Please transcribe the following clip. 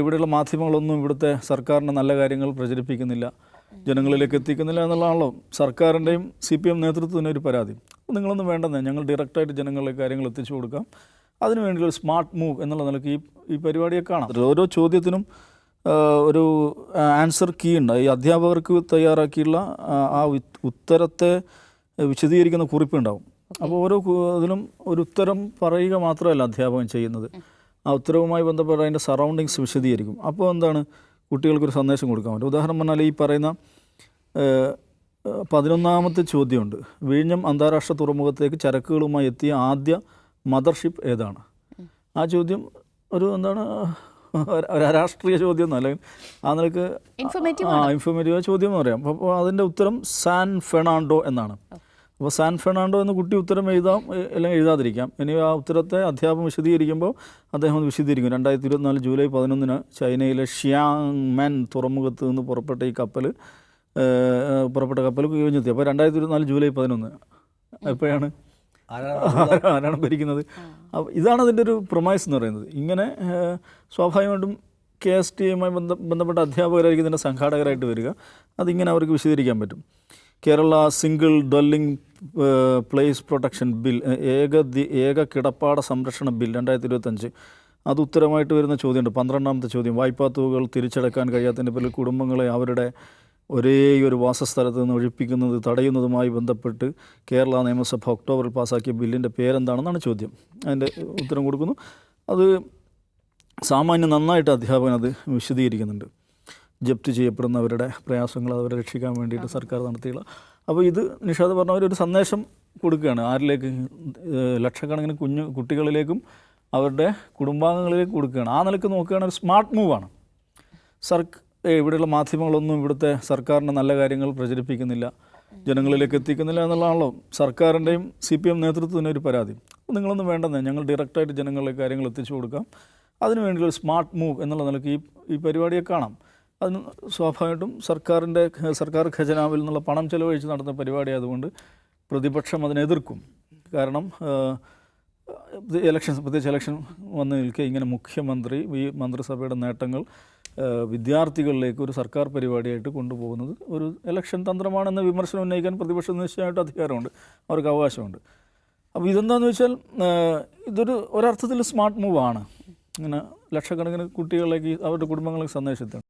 ഇവിടെയുള്ള മാധ്യമങ്ങളൊന്നും ഇവിടുത്തെ സർക്കാരിൻ്റെ നല്ല കാര്യങ്ങൾ പ്രചരിപ്പിക്കുന്നില്ല, ജനങ്ങളിലേക്ക് എത്തിക്കുന്നില്ല എന്നുള്ളതാണല്ലോ സർക്കാരിൻ്റെയും CPM നേതൃത്വത്തിൻ്റെ ഒരു പരാതി. നിങ്ങളൊന്നും വേണ്ടെന്നേ, ഞങ്ങൾ ഡയറക്റ്റായിട്ട് ജനങ്ങളിലേക്ക് കാര്യങ്ങൾ എത്തിച്ചു കൊടുക്കാം. അതിനുവേണ്ടിയുള്ള ഒരു സ്മാർട്ട് മൂവ് എന്നുള്ള നിലയ്ക്ക് ഈ പരിപാടിയെ കാണാം. ഓരോ ചോദ്യത്തിനും ഒരു ആൻസർ കീ ഉണ്ട്. ഈ അധ്യാപകർക്ക് തയ്യാറാക്കിയുള്ള ആ ഉത്തരത്തെ വിശദീകരിക്കുന്ന കുറിപ്പുണ്ടാവും. അപ്പോൾ ഓരോ ഇതിലും ഒരു ഉത്തരം പറയുക മാത്രമല്ല അധ്യാപകൻ ചെയ്യുന്നത്, ആ ഉത്തരവുമായി ബന്ധപ്പെട്ട അതിൻ്റെ സറൗണ്ടിങ്സ് വിശദീകരിക്കും. അപ്പോൾ എന്താണ്, കുട്ടികൾക്കൊരു സന്ദേശം കൊടുക്കാൻ പറ്റും. ഉദാഹരണം പറഞ്ഞാൽ ഈ പറയുന്ന 11ാമത്തെ ചോദ്യമുണ്ട്. വിഴിഞ്ഞം അന്താരാഷ്ട്ര തുറമുഖത്തേക്ക് ചരക്കുകളുമായി എത്തിയ ആദ്യ മദർഷിപ്പ് ഏതാണ്? ആ ചോദ്യം ഒരു എന്താണ്, ഒരു രാഷ്ട്രീയ ചോദ്യം എന്നല്ല, ആ നിലക്ക് ഇൻഫോർമേറ്റീവ് ചോദ്യം എന്ന് പറയാം. അപ്പോൾ അതിൻ്റെ ഉത്തരം സാൻ ഫെർണാണ്ടോ എന്നാണ്. അപ്പോൾ സാൻ ഫെർണാണ്ടോ എന്ന് കുട്ടി ഉത്തരം എഴുതാം അല്ലെങ്കിൽ എഴുതാതിരിക്കാം. ഇനി ആ ഉത്തരത്തെ അധ്യാപകൻ വിശദീകരിക്കുമ്പോൾ അദ്ദേഹം അത് വിശദീകരിക്കും. 2024 ജൂലൈ 11 ചൈനയിലെ ഷിയാങ് മെൻ തുറമുഖത്ത് നിന്ന് പുറപ്പെട്ട കപ്പൽ വിഴിഞ്ഞെത്തി. അപ്പോൾ 2024 ജൂലൈ 11 എപ്പോഴാണ്, ആരാണ് ഭരിക്കുന്നത്? അപ്പോൾ ഇതാണ് അതിൻ്റെ ഒരു പ്രൊമൈസ് എന്ന് പറയുന്നത്. ഇങ്ങനെ സ്വാഭാവികമായിട്ടും KSTയുമായി ബന്ധപ്പെട്ട അധ്യാപകരായിരിക്കും ഇതിൻ്റെ സംഘാടകരായിട്ട് വരിക. അതിങ്ങനെ അവർക്ക് വിശദീകരിക്കാൻ പറ്റും. Kerala single dwelling place protection bill, ഏക കിടപ്പാട സംരക്ഷണ ബിൽ 2025, അത് ഉത്തരമായിട്ട് വരുന്ന ചോദ്യമുണ്ട്. 12ാമത്തെ ചോദ്യം, വായ്പാ തുകകൾ തിരിച്ചടക്കാൻ കഴിയാത്തതിൻ്റെ പേരിൽ കുടുംബങ്ങളെ അവരുടെ ഒരേ ഒരു വാസസ്ഥലത്ത് നിന്ന് ഒഴിപ്പിക്കുന്നത് തടയുന്നതുമായി ബന്ധപ്പെട്ട് കേരള നിയമസഭ ഒക്ടോബറിൽ പാസ്സാക്കിയ ബില്ലിൻ്റെ പേരെന്താണെന്നാണ് ചോദ്യം. അതിൻ്റെ ഉത്തരം കൊടുക്കുന്നു. അത് സാമാന്യം നന്നായിട്ട് അധ്യാപകൻ അത് വിശദീകരിക്കുന്നുണ്ട്. ജപ്തി ചെയ്യപ്പെടുന്നവരുടെ പ്രയാസങ്ങൾ അവരെ രക്ഷിക്കാൻ വേണ്ടിയിട്ട് സർക്കാർ നടത്തിയുള്ള. അപ്പോൾ ഇത് നിഷാദ് പറഞ്ഞ ഒരു സന്ദേശം കൊടുക്കുകയാണ്. ആരിലേക്ക്? ലക്ഷക്കണക്കിന് കുട്ടികളിലേക്കും അവരുടെ കുടുംബാംഗങ്ങളിലേക്ക് കൊടുക്കുകയാണ്. ആ നിലക്ക് നോക്കുകയാണെങ്കിൽ ഒരു സ്മാർട്ട് മൂവാണ്. ഇവിടെയുള്ള മാധ്യമങ്ങളൊന്നും ഇവിടുത്തെ സർക്കാരിൻ്റെ നല്ല കാര്യങ്ങൾ പ്രചരിപ്പിക്കുന്നില്ല, ജനങ്ങളിലേക്ക് എത്തിക്കുന്നില്ല എന്നുള്ളതാണല്ലോ സർക്കാരിൻ്റെയും CPM നേതൃത്വത്തിൻ്റെ ഒരു പരാതി. നിങ്ങളൊന്നും വേണ്ടെന്നേ, ഞങ്ങൾ ഡയറക്റ്റായിട്ട് ജനങ്ങളിലേക്ക് കാര്യങ്ങൾ എത്തിച്ചു കൊടുക്കാം. അതിനുവേണ്ടിയുള്ള ഒരു സ്മാർട്ട് മൂവ് എന്നുള്ള നിലയ്ക്ക് ഈ പരിപാടിയെ കാണാം. അതിന് സ്വാഭാവികമായിട്ടും സർക്കാർ ഖജനാവിൽ നിന്നുള്ള പണം ചെലവഴിച്ച് നടത്തുന്ന പരിപാടി ആയതുകൊണ്ട് പ്രതിപക്ഷം അതിനെ എതിർക്കും. കാരണം പ്രത്യേകിച്ച് ഇലക്ഷൻ വന്ന് നിൽക്കെ ഇങ്ങനെ മുഖ്യമന്ത്രി ഈ മന്ത്രിസഭയുടെ നേട്ടങ്ങൾ വിദ്യാർത്ഥികളിലേക്ക് ഒരു സർക്കാർ പരിപാടിയായിട്ട് കൊണ്ടുപോകുന്നത് ഒരു ഇലക്ഷൻ തന്ത്രമാണെന്ന വിമർശനം ഉന്നയിക്കാൻ പ്രതിപക്ഷം നിശ്ചയമായിട്ട് അധികാരമുണ്ട്, അവർക്ക് അവകാശമുണ്ട്. അപ്പോൾ ഇതെന്താണെന്ന് വെച്ചാൽ ഇതൊരു ഒരർത്ഥത്തിൽ സ്മാർട്ട് മൂവാണ്. ഇങ്ങനെ ലക്ഷക്കണക്കിന് കുട്ടികളിലേക്ക് അവരുടെ കുടുംബങ്ങളിലേക്ക് സന്ദേശം എത്തണം.